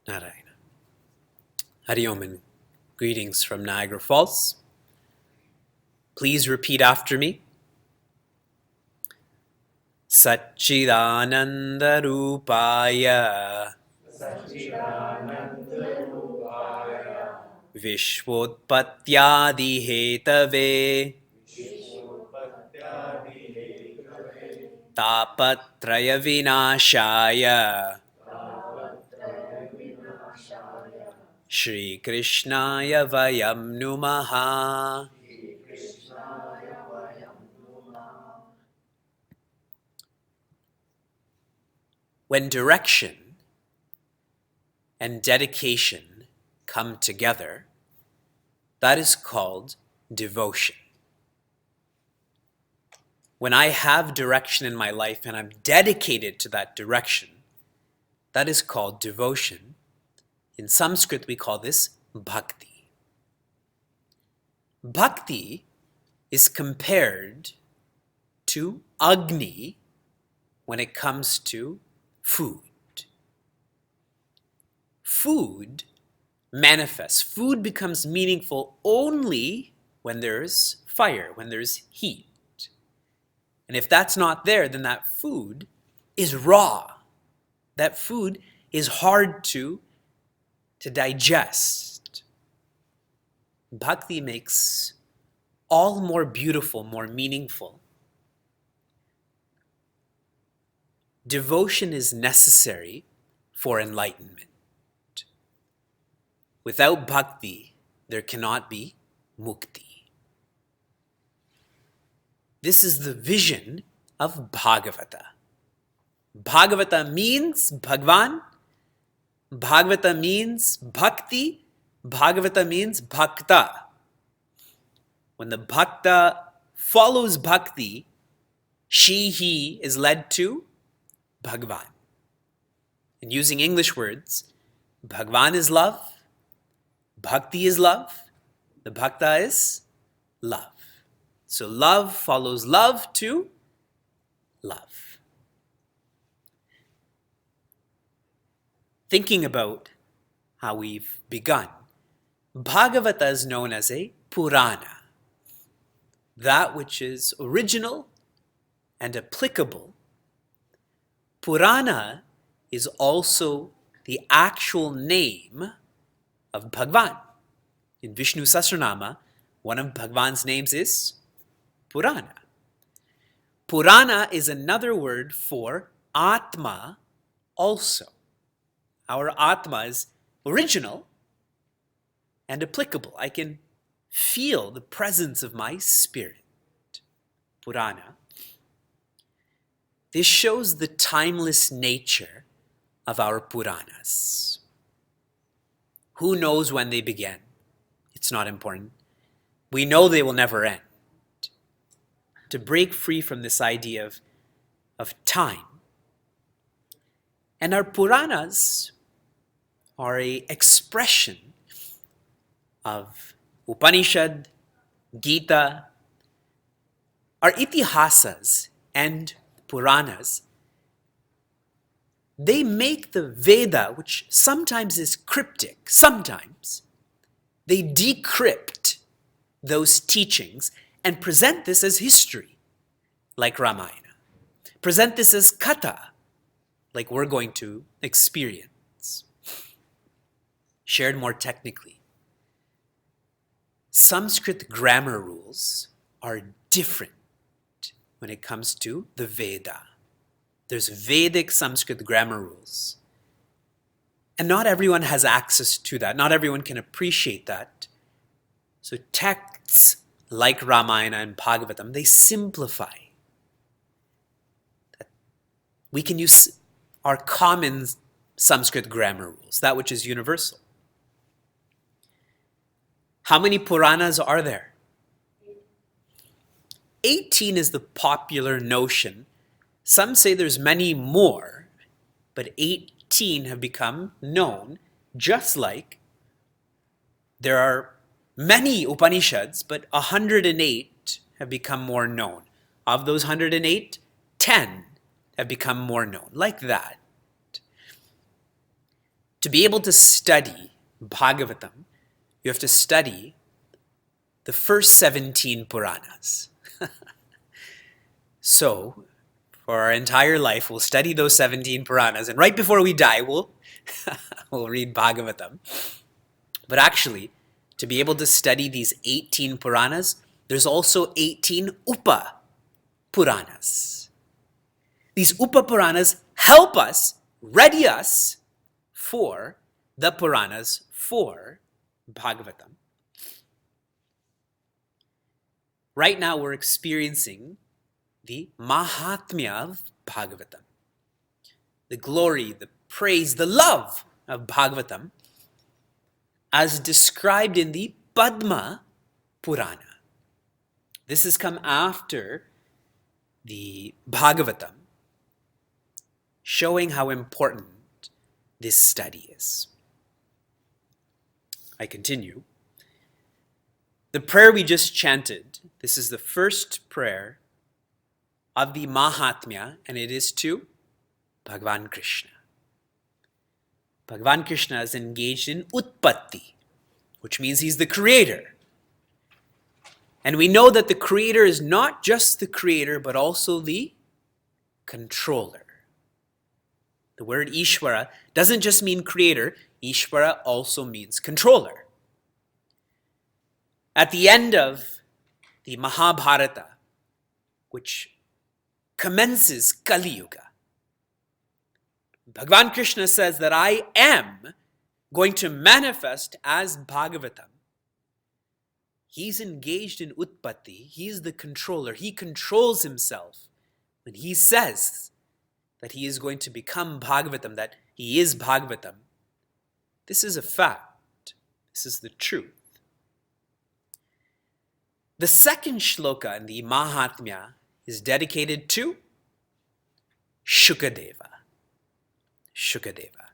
Narayana. Hari Om and greetings from Niagara Falls. Please repeat after me. Satchidananda Rupaya Vishwotpatyadi Hetave Tapatraya Vinashaya Shri Krishnaya Vayam Numaha. When direction and dedication come together, that is called devotion. When I have direction in my life and I'm dedicated to that direction, that is called devotion. In Sanskrit, we call this bhakti. Bhakti is compared to Agni when it comes to food. Food manifests. Food becomes meaningful only when there's fire, when there's heat. And if that's not there, then that food is raw. That food is hard to digest. Bhakti makes all more beautiful, more meaningful. Devotion is necessary for enlightenment. Without bhakti, there cannot be mukti. This is the vision of Bhagavata. Bhagavata means Bhagwan. Bhagavata means bhakti. Bhagavata means bhakta. When the bhakta follows bhakti, he is led to Bhagwan. And using English words, Bhagwan is love, bhakti is love, the bhakta is love. So love follows love to love. Thinking about how we've begun, Bhagavata is known as a Purana, that which is original and applicable. Purana is also the actual name of Bhagwan. In Vishnu Sahasranama, one of Bhagwan's names is Purana. Purana is another word for Atma also. Our Atma is original and applicable. I can feel the presence of my spirit. Purana. This shows the timeless nature of our Puranas. Who knows when they began? It's not important. We know they will never end. To break free from this idea of time. And our Puranas are an expression of Upanishad, Gita, our Itihasas and Puranas. They make the Veda, which sometimes is cryptic, sometimes, they decrypt those teachings and present this as history, like Ramayana. Present this as Katha, like we're going to experience. Shared more technically, Sanskrit grammar rules are different when it comes to the Veda. There's Vedic Sanskrit grammar rules. And not everyone has access to that. Not everyone can appreciate that. So texts like Ramayana and Bhagavatam, they simplify. We can use our common Sanskrit grammar rules, that which is universal. How many Puranas are there? 18 is the popular notion. Some say there's many more, but 18 have become known, just like there are many Upanishads, but 108 have become more known. Of those 108, 10 have become more known, like that. To be able to study Bhagavatam, you have to study the first 17 Puranas. So, for our entire life, we'll study those 17 Puranas, and right before we die, we'll read Bhagavatam. But actually, to be able to study these 18 Puranas, there's also 18 Upa Puranas. These Upa Puranas help us, ready us for the Puranas for Bhagavatam. Right now we're experiencing the Mahatmya of Bhagavatam. The glory, the praise, the love of Bhagavatam as described in the Padma Purana. This has come after the Bhagavatam, showing how important this study is. I continue. The prayer we just chanted, this is the first prayer of the Mahatmya, and it is to Bhagavan Krishna. Bhagavan Krishna is engaged in Utpatti, which means he's the creator. And we know that the creator is not just the creator, but also the controller. The word Ishvara doesn't just mean creator, Ishvara also means controller. At the end of the Mahabharata, which commences Kali Yuga, Bhagavan Krishna says that I am going to manifest as Bhagavatam. He's engaged in Utpatti. He's the controller. He controls himself when he says that he is going to become Bhagavatam, that he is Bhagavatam. This is a fact. This is the truth. The second shloka in the Mahatmya is dedicated to Shukadeva. Shukadeva,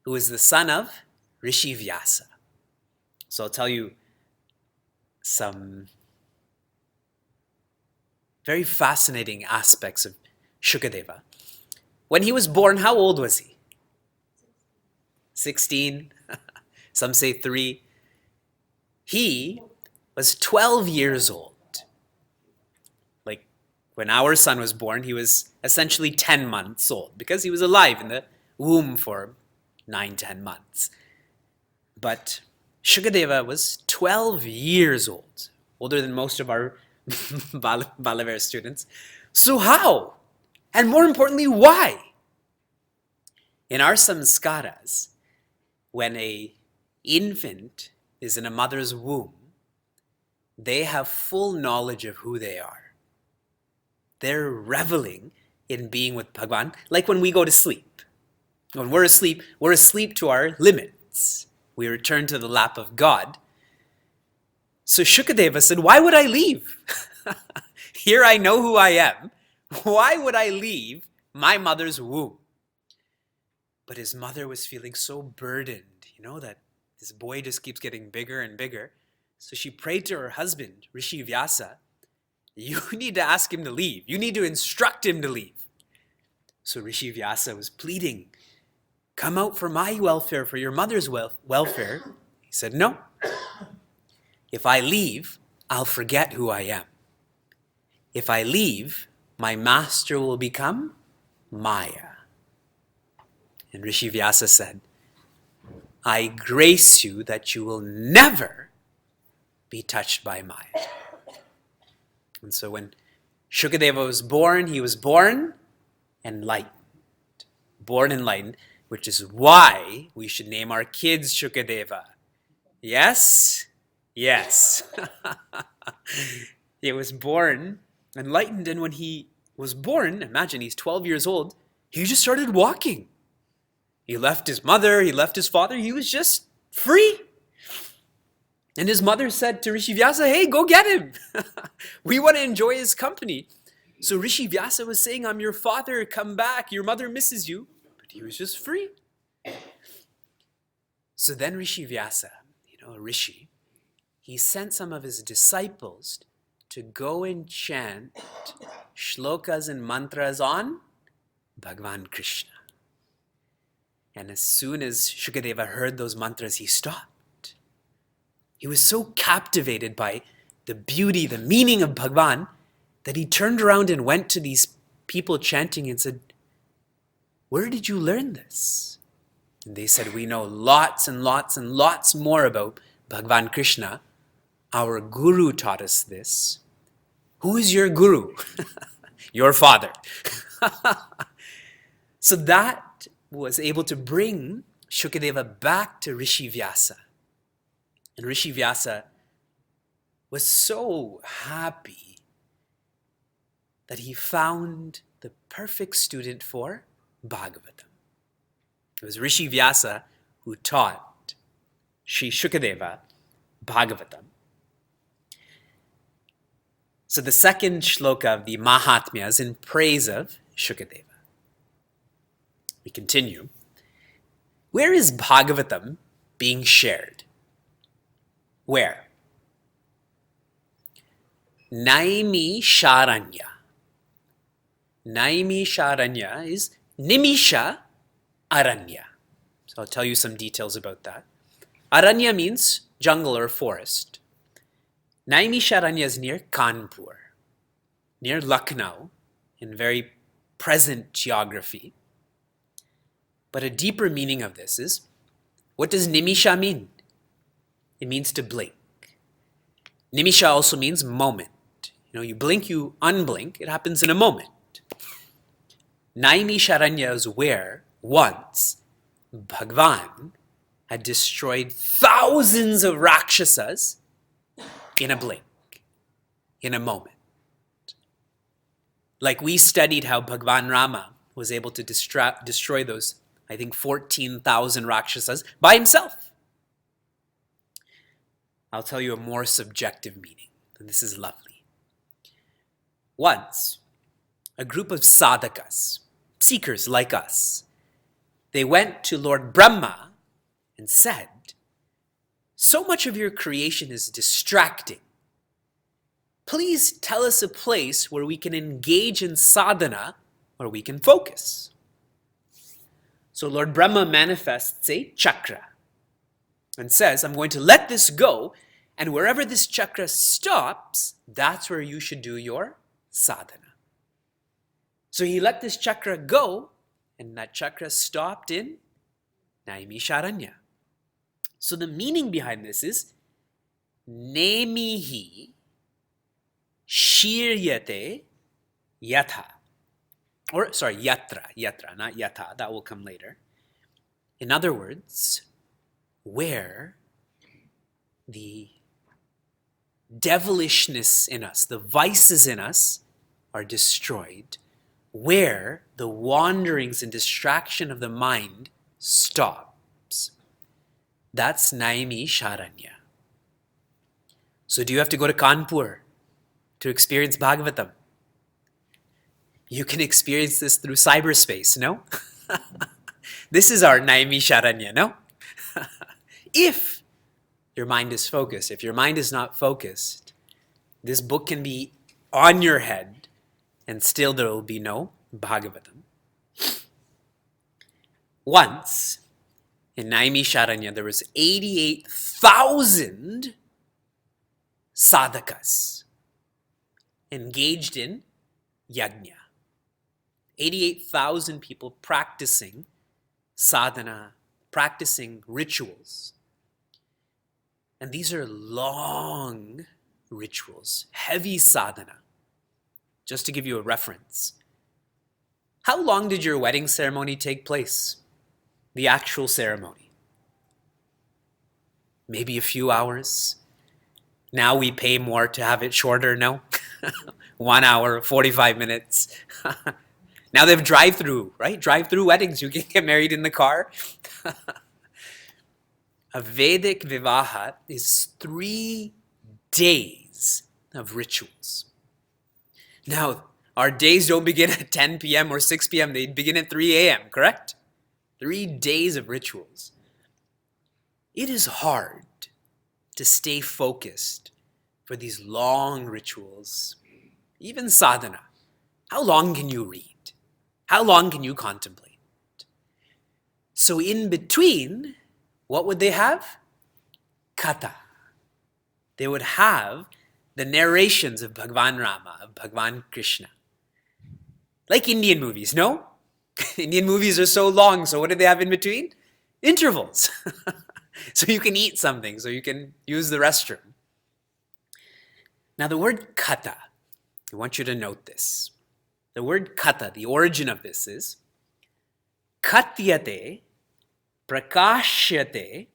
who is the son of Rishi Vyasa. So I'll tell you some very fascinating aspects of Shukadeva. When he was born, how old was he? 16. Some say 3. He was 12 years old. Like when our son was born, he was essentially 10 months old because he was alive in the womb for 9-10 months. But Shukadeva was 12 years old, older than most of our Balavera students. So how? And more importantly, why? In our samskaras, when an infant is in a mother's womb, they have full knowledge of who they are. They're reveling in being with Bhagavan, like when we go to sleep. When we're asleep to our limits. We return to the lap of God. So Shukadeva said, why would I leave? Here I know who I am. Why would I leave my mother's womb? But his mother was feeling so burdened, that this boy just keeps getting bigger and bigger. So she prayed to her husband, Rishi Vyasa, you need to ask him to leave. You need to instruct him to leave. So Rishi Vyasa was pleading, come out for my welfare, for your mother's welfare. He said, no. If I leave, I'll forget who I am. If I leave, my master will become Maya. And Rishi Vyasa said, I grace you that you will never be touched by Maya. And so when Shukadeva was born, he was born enlightened. Born enlightened, which is why we should name our kids Shukadeva. Yes? Yes. He was born enlightened, and when he was born, imagine he's 12 years old, he just started walking. He left his mother, he left his father, he was just free. And his mother said to Rishi Vyasa, hey, go get him. We want to enjoy his company. So Rishi Vyasa was saying, I'm your father, come back, your mother misses you. But he was just free. So then Rishi Vyasa, a rishi, he sent some of his disciples to go and chant shlokas and mantras on Bhagavan Krishna. And as soon as Shukadeva heard those mantras, he stopped. He was so captivated by the beauty, the meaning of Bhagavan, that he turned around and went to these people chanting and said, where did you learn this? And they said, we know lots and lots and lots more about Bhagavan Krishna. Our guru taught us this. Who is your guru? Your father. So that was able to bring Shukadeva back to Rishi Vyasa. And Rishi Vyasa was so happy that he found the perfect student for Bhagavata. It was Rishi Vyasa who taught Sri Shukadeva Bhagavatam. So the second shloka of the Mahatmya is in praise of Shukadeva. We continue. Where is Bhagavatam being shared? Where? Naimi Sharanya. Naimi Sharanya is Nimisha Aranya. So I'll tell you some details about that. Aranya means jungle or forest. Naimi Sharanya is near Kanpur, near Lucknow, in very present geography. But a deeper meaning of this is, what does Nimisha mean? It means to blink. Nimisha also means moment. You blink, you unblink, it happens in a moment. Naimi Sharanya is where once Bhagavan had destroyed thousands of Rakshasas in a blink, in a moment. Like we studied how Bhagavan Rama was able to destroy those, 14,000 Rakshasas by himself. I'll tell you a more subjective meaning, and this is lovely. Once, a group of sadhakas, seekers like us, they went to Lord Brahma and said, so much of your creation is distracting. Please tell us a place where we can engage in sadhana, where we can focus. So Lord Brahma manifests a chakra and says, I'm going to let this go, and wherever this chakra stops, that's where you should do your sadhana. So he let this chakra go, and that chakra stopped in Naimi Sharanya. So the meaning behind this is Nemihi Shiryate Yatha. Yatra, not Yatha, that will come later. In other words, where the devilishness in us, the vices in us are destroyed, where the wanderings and distraction of the mind stops. That's Naimi Sharanya. So do you have to go to Kanpur to experience Bhagavatam? You can experience this through cyberspace, no? This is our Naimi Sharanya, no? If your mind is focused. If your mind is not focused, this book can be on your head and still there will be no Bhagavatam. Once, in Naimi Sharanya, there was 88,000 sadhakas engaged in yajna. 88,000 people practicing sadhana, practicing rituals. And these are long rituals, heavy sadhana. just to give you a reference. How long did your wedding ceremony take place? The actual ceremony? Maybe a few hours. Now we pay more to have it shorter, no? 1 hour, 45 minutes. Now they have drive-through, right? Drive-through weddings. You can get married in the car. A Vedic Vivaha is 3 days of rituals. Now, our days don't begin at 10 p.m. or 6 p.m. They begin at 3 a.m., correct? 3 days of rituals. It is hard to stay focused for these long rituals. Even sadhana. How long can you read? How long can you contemplate? So in between, what would they have? Katha. They would have the narrations of Bhagavan Rama, of Bhagavan Krishna. Like Indian movies, no? Indian movies are so long, so what do they have in between? Intervals. So you can eat something, so you can use the restroom. Now the word katha, I want you to note this. The word katha, the origin of this is katyate prakashyate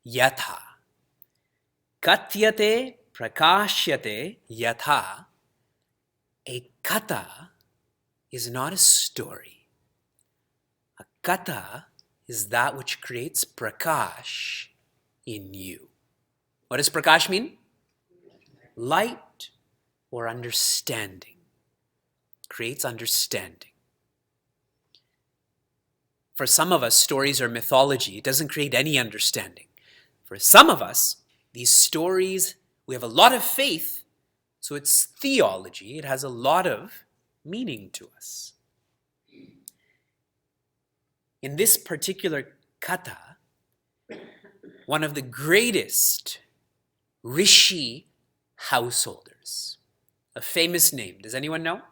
yatha. Katyate prakashyate yatha. A katha is not a story. A katha is that which creates prakash in you. What does prakash mean? Light or understanding. Creates understanding. For some of us, stories are mythology. It doesn't create any understanding. For some of us, these stories, we have a lot of faith, so it's theology. It has a lot of meaning to us. In this particular katha, one of the greatest rishi householders, a famous name, does anyone know?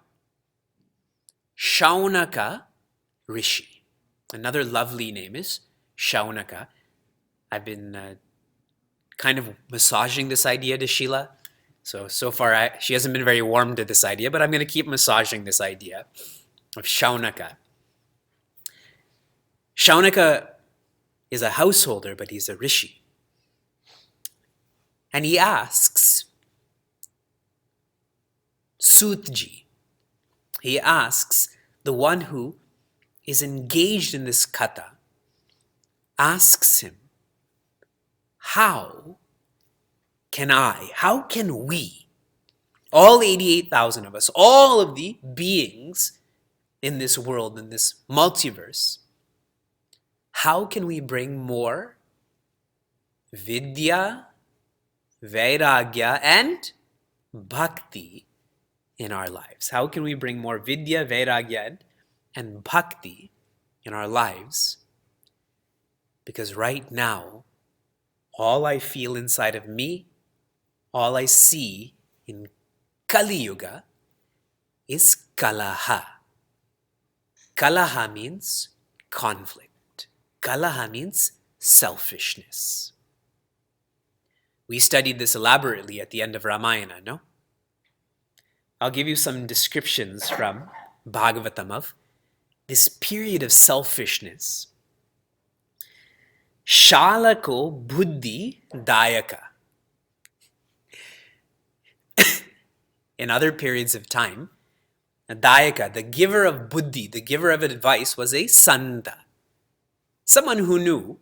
Shaunaka Rishi. Another lovely name is Shaunaka. I've been kind of massaging this idea to Sheila. So far, she hasn't been very warm to this idea, but I'm going to keep massaging this idea of Shaunaka. Shaunaka is a householder, but he's a rishi. And he asks Sutji, he asks the one who is engaged in this katha, asks him, how can we, all 88,000 of us, all of the beings in this world, in this multiverse, how can we bring more vidya, vairagya, and bhakti in our lives? How can we bring more vidya, vairagya, and bhakti in our lives? Because right now, all I feel inside of me, all I see in Kali Yuga is kalaha. Kalaha means conflict. Kalaha means selfishness. We studied this elaborately at the end of Ramayana, no? I'll give you some descriptions from Bhagavatam of this period of selfishness. Shalako buddhi dayaka. In other periods of time, dayaka, the giver of buddhi, the giver of advice, was a santa. Someone who knew.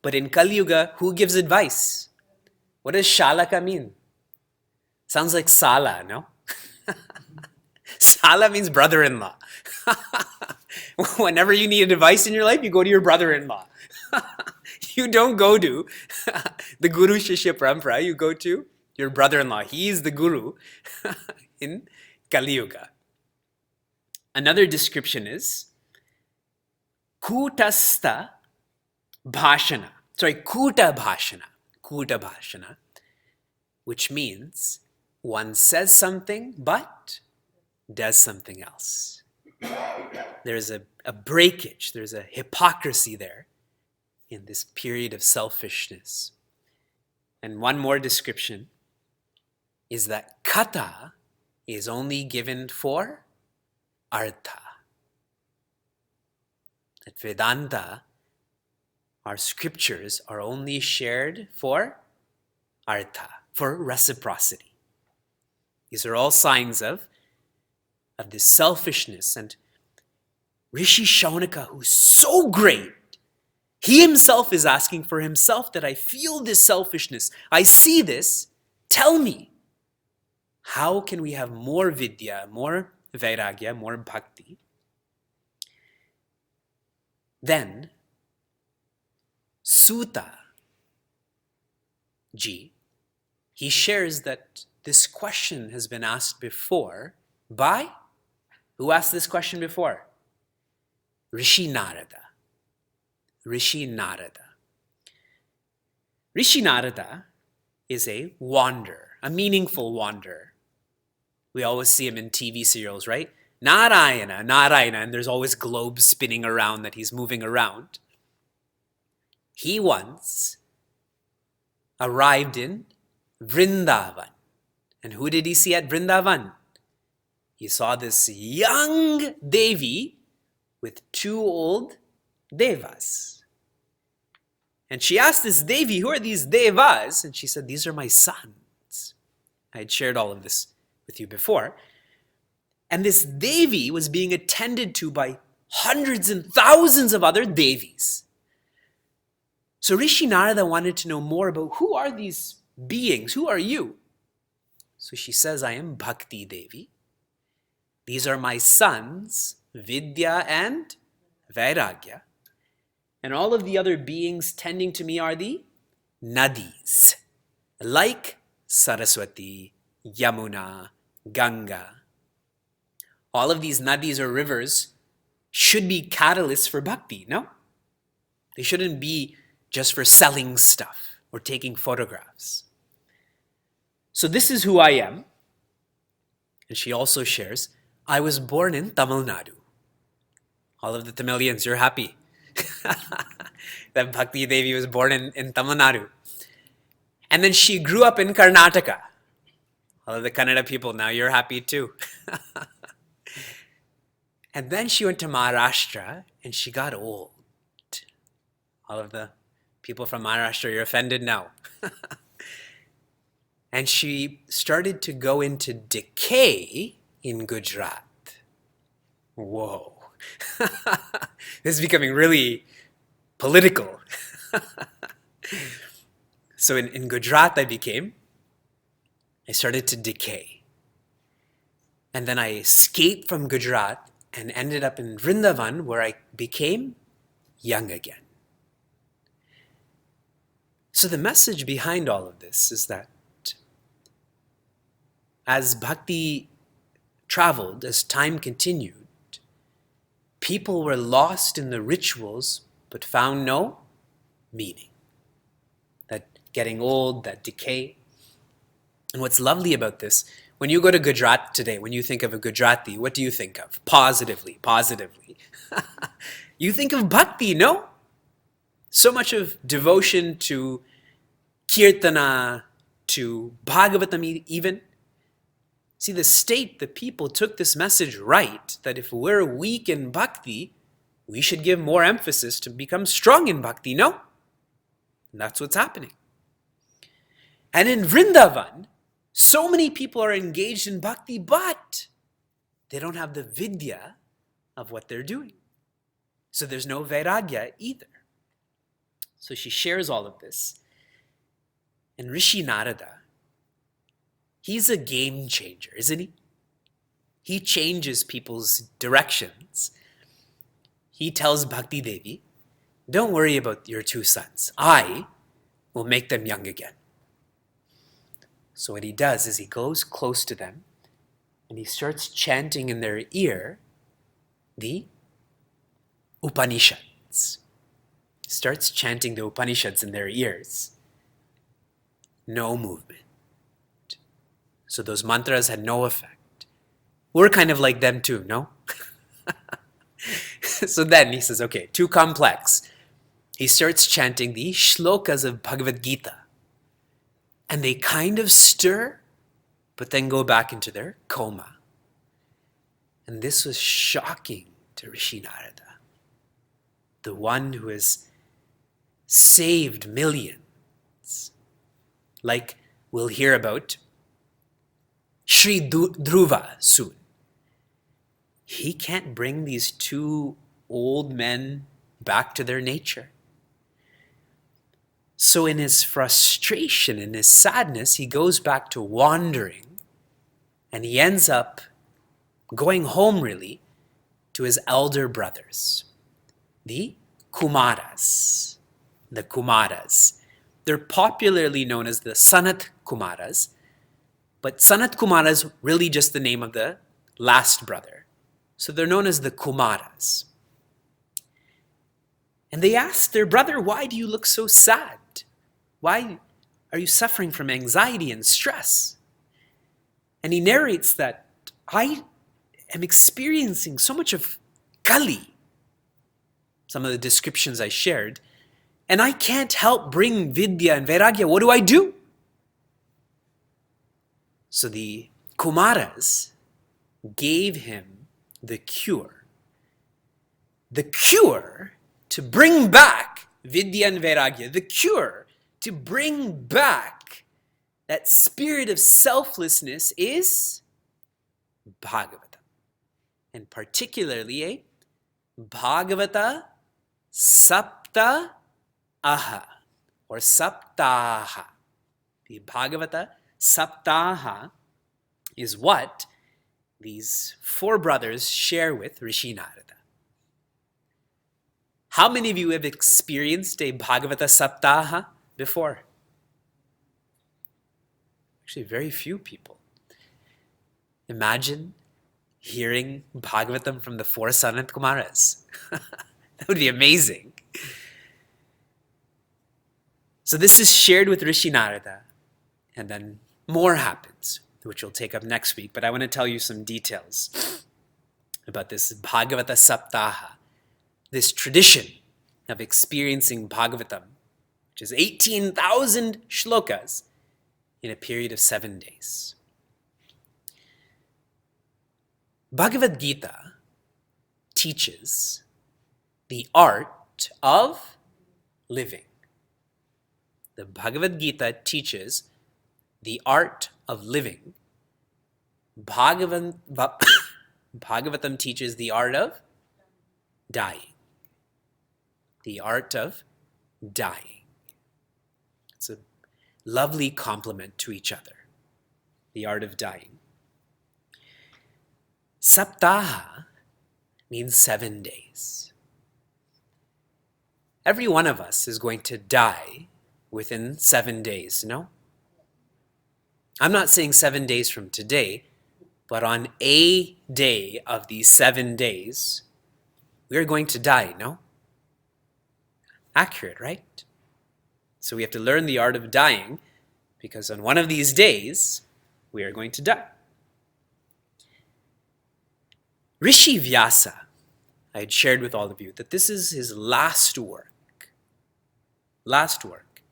But in Kali Yuga, who gives advice? What does shalaka mean? Sounds like sala, no? Sala means brother-in-law. Whenever you need advice in your life, you go to your brother-in-law. You don't go to the Guru Shishya Parampara, you go to your brother-in-law. He is the Guru in Kali Yuga. Another description is Kutastha Bhashana. Kuta Bhashana, which means one says something but does something else. There's a breakage, there's a hypocrisy there in this period of selfishness. And one more description is that katha is only given for artha. At Vedanta, our scriptures are only shared for artha, for reciprocity. These are all signs of this selfishness. And Rishi Shaunaka, who's so great, he himself is asking for himself that I feel this selfishness. I see this. Tell me, how can we have more vidya, more vairagya, more bhakti? Then, Suta ji, he shares that this question has been asked before by, who asked this question before? Rishi Narada. Rishi Narada. Rishi Narada is a wanderer, a meaningful wanderer. We always see him in TV serials, right? Narayana, Narayana, and there's always globes spinning around that he's moving around. He once arrived in Vrindavan. And who did he see at Vrindavan? He saw this young Devi with two old Devas. And she asked this Devi, who are these Devas? And she said, these are my sons. I had shared all of this with you before. And this Devi was being attended to by hundreds and thousands of other Devis. So Rishi Narada wanted to know more about who are these beings? Who are you? So she says, I am Bhakti Devi. These are my sons, Vidya and Vairagya. And all of the other beings tending to me are the nadis, like Saraswati, Yamuna, Ganga. All of these nadis or rivers should be catalysts for bhakti, no? They shouldn't be just for selling stuff or taking photographs. So this is who I am. And she also shares, I was born in Tamil Nadu. All of the Tamilians, you're happy that Bhakti Devi was born in Tamil Nadu. And then she grew up in Karnataka. All of the Kannada people, now you're happy too. And then she went to Maharashtra and she got old. All of the people from Maharashtra, you're offended now. And she started to go into decay in Gujarat. Whoa. This is becoming really political. So in Gujarat I started to decay. And then I escaped from Gujarat and ended up in Vrindavan, where I became young again. So the message behind all of this is that as bhakti traveled, as time continued, people were lost in the rituals but found no meaning. That getting old, that decay. And what's lovely about this, when you go to Gujarat today, when you think of a Gujarati, what do you think of? Positively. You think of bhakti, no? So much of devotion to kirtana, to Bhagavata even. See, the people took this message right, that if we're weak in bhakti, we should give more emphasis to become strong in bhakti, no? And that's what's happening. And in Vrindavan, so many people are engaged in bhakti, but they don't have the vidya of what they're doing. So there's no vairagya either. So she shares all of this. And Rishi Narada, he's a game changer, isn't he? He changes people's directions. He tells Bhakti Devi, don't worry about your two sons. I will make them young again. So what he does is he goes close to them and he starts chanting in their ear the Upanishads. He starts chanting the Upanishads in their ears. No movement. So those mantras had no effect. We're kind of like them too, no? So then he says, okay, too complex. He starts chanting the shlokas of Bhagavad Gita. And they kind of stir, but then go back into their coma. And this was shocking to Rishi Narada, the one who has saved millions. Like we'll hear about Sri Dhruva soon. He can't bring these two old men back to their nature. So in his frustration, in his sadness, he goes back to wandering, and he ends up going home really to his elder brothers, the Kumaras. The Kumaras. They're popularly known as the Sanat Kumaras, but Sanat Kumara is really just the name of the last brother. So they're known as the Kumaras. And they asked their brother, why do you look so sad? Why are you suffering from anxiety and stress? And he narrates that I am experiencing so much of Kali, some of the descriptions I shared, and I can't help bring Vidya and Vairagya. What do I do? So the Kumaras gave him the cure. The cure to bring back Vidya and Vairagya. The cure to bring back that spirit of selflessness is Bhagavata. And particularly a Bhagavata Sapta Aha or Saptaha. The Bhagavata Saptaha is what these four brothers share with Rishi Narada. How many of you have experienced a Bhagavata Saptaha before? Actually, very few people. Imagine hearing Bhagavatam from the four Sanat Kumaras. That would be amazing. So this is shared with Rishi Narada, and then more happens, which we'll take up next week. But I want to tell you some details about this Bhagavata Saptaha, this tradition of experiencing Bhagavatam, which is 18,000 shlokas in a period of 7 days. Bhagavad Gita teaches the art of living. The Bhagavad Gita teaches the art of living. Bhagavatam teaches the art of dying. The art of dying. It's a lovely complement to each other. The art of dying. Saptaha means 7 days. Every one of us is going to die within 7 days, no? I'm not saying 7 days from today, but on a day of these 7 days, we're going to die, no? Accurate, right? So we have to learn the art of dying, because on one of these days, we are going to die. Rishi Vyasa, I had shared with all of you that this is his last work. Last work.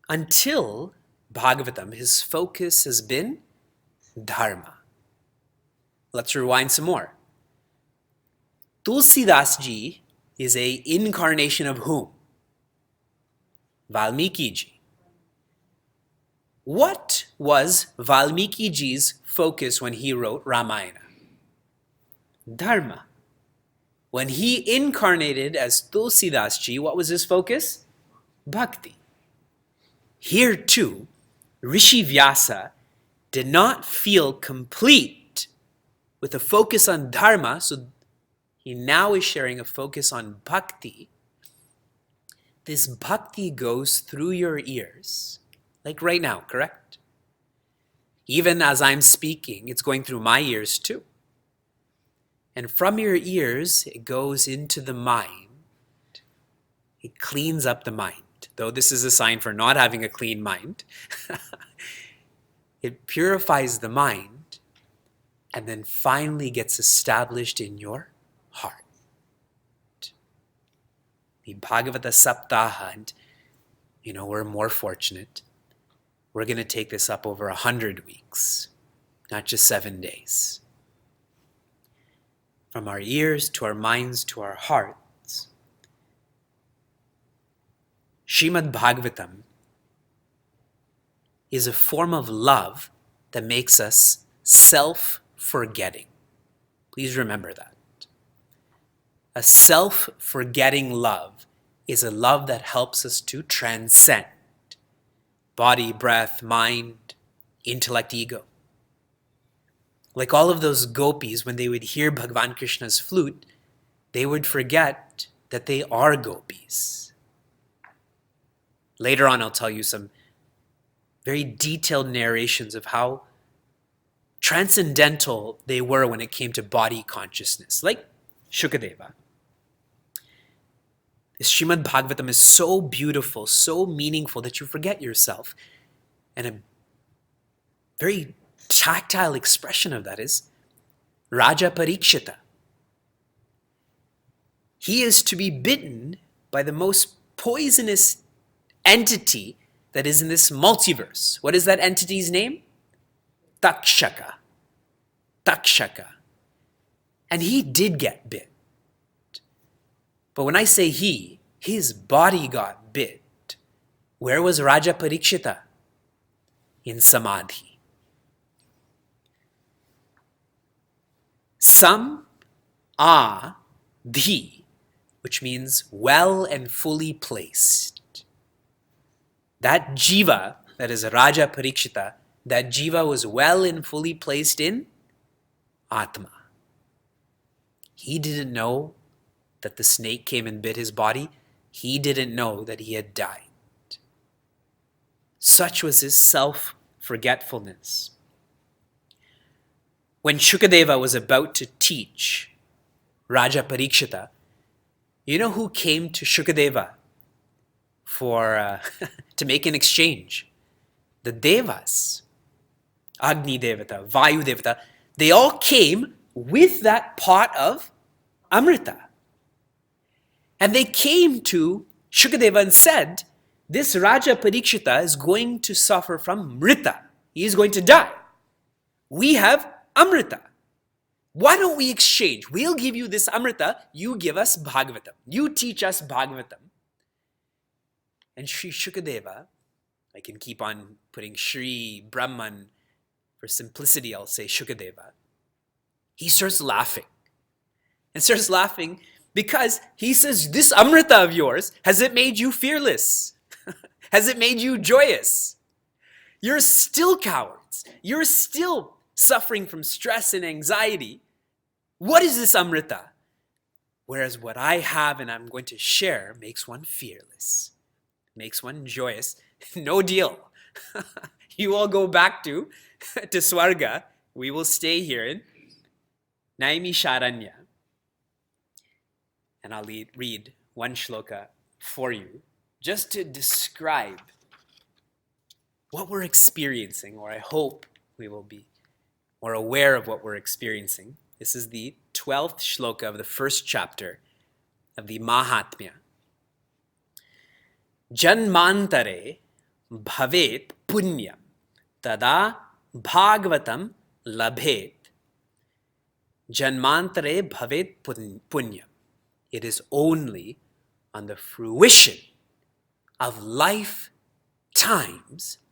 Until Bhagavatam, his focus has been Dharma. Let's rewind some more. Tulsidas Ji is an incarnation of whom? Valmiki Ji. What was Valmiki Ji's focus when he wrote Ramayana? Dharma. When he incarnated as Tulsidas Ji, what was his focus? Bhakti. Here too, Rishi Vyasa did not feel complete with a focus on Dharma, so he now is sharing a focus on Bhakti. This Bhakti goes through your ears, like right now, correct? Even as I'm speaking, it's going through my ears too. And from your ears, it goes into the mind. It cleans up the mind. Though this is a sign for not having a clean mind. It purifies the mind and then finally gets established in your heart. The Bhagavata Saptaha, and we're more fortunate. we're going to take this up over 100 weeks, not just 7 days. From our ears to our minds to our hearts, Srimad Bhagavatam is a form of love that makes us self-forgetting. Please remember that. A self-forgetting love is a love that helps us to transcend body, breath, mind, intellect, ego. Like all of those gopis, when they would hear Bhagavan Krishna's flute, they would forget that they are gopis. Later on, I'll tell you some very detailed narrations of how transcendental they were when it came to body consciousness, like Shukadeva. This Srimad Bhagavatam is so beautiful, so meaningful that you forget yourself. And a very tactile expression of that is Raja Parikshita. He is to be bitten by the most poisonous entity that is in this multiverse. What is that entity's name? Takshaka. Takshaka. And he did get bit. But when I say he, his body got bit. Where was Raja Parikshita? In Samadhi. Sam Adhi, which means well and fully placed. That jiva, that is Raja Parikshita, that jiva was well and fully placed in Atma. He didn't know that the snake came and bit his body. He didn't know that he had died. Such was his self-forgetfulness. When Shukadeva was about to teach Raja Parikshita, you know who came to Shukadeva for to make an exchange? The Devas. Agni Devata, Vayu Devata. They all came with that pot of Amrita. And they came to Shukadeva and said, this Raja Parikshita is going to suffer from Mrita. He is going to die. We have Amrita. Why don't we exchange? We'll give you this Amrita, you give us Bhagavatam. You teach us Bhagavatam. And Sri Shukadeva, I can keep on putting Sri Brahman, for simplicity I'll say Shukadeva. He starts laughing. And starts laughing because he says, this Amrita of yours, has it made you fearless? Has it made you joyous? You're still cowards. You're still suffering from stress and anxiety. What is this Amrita? Whereas what I have and I'm going to share makes one fearless, makes one joyous. No deal. You all go back to Swarga. We will stay here in Naimi Sharanya. And I'll read one shloka for you, just to describe what we're experiencing, or I hope we will be more aware of what we're experiencing. This is the 12th shloka of the first chapter of the Mahatmya. Janmantare bhavet punyam tada bhagavatam labhet. Janmantare bhavet punyam. It is only on the fruition of lifetimes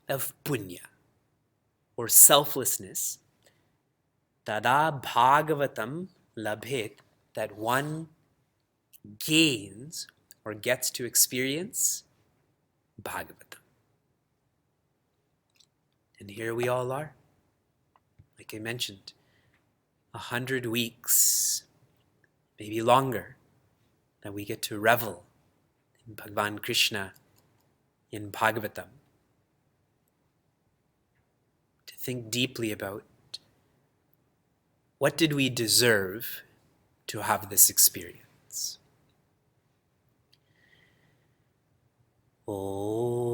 of punya, or selflessness, tada bhagavatam labhet, that one gains or gets to experience Bhagavatam. And here we all are. Like I mentioned, 100 weeks, maybe longer, that we get to revel in Bhagavan Krishna, in Bhagavatam. To think deeply about what did we deserve to have this experience. Oh.